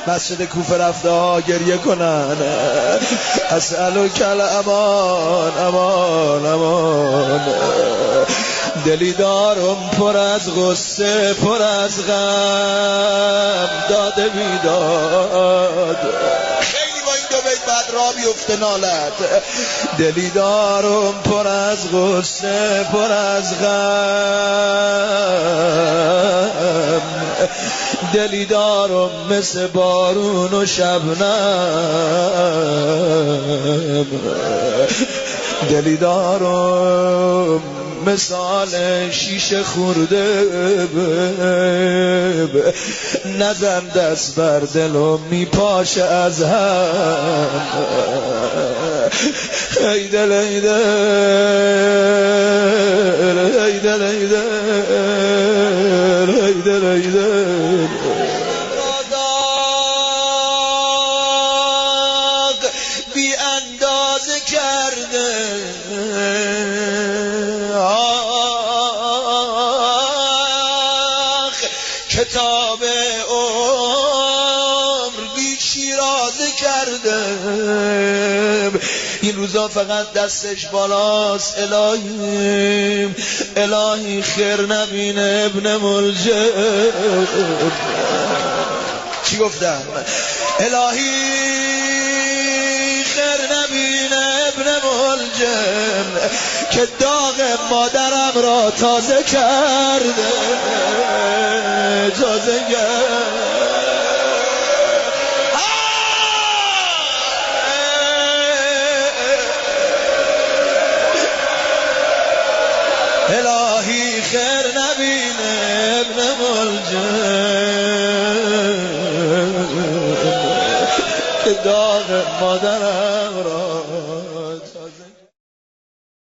مسجد کوفه رفته ها گریه کنن. اسألک الامان، امان امان. دلی دارم پر از غصه، پر از غم، داده بیداد. خیلی با این دو بیت بعد را بیفته نالت. دلی دارم پر از غصه، پر از غم، دلی دارم مثل بارون و شبنم، دلی دارم مثال شیشه خورده، نزن دست بر دل و میپاشه از هم. ای دل ای دل ای دل ای دل ای دل ای دل. بی اندازه کرده کتاب عمر بی شیرازه کرده. این روزا فقط دستش بالاست. الهی الهی خیر نبینه ابن ملجم. چی گفتم؟ الهی خیر نبینه ابن ملجم که داغ مادرم را تازه کرده، تازه کرده. الهی خیر نبینه ابن ملجم که داغ مادرم را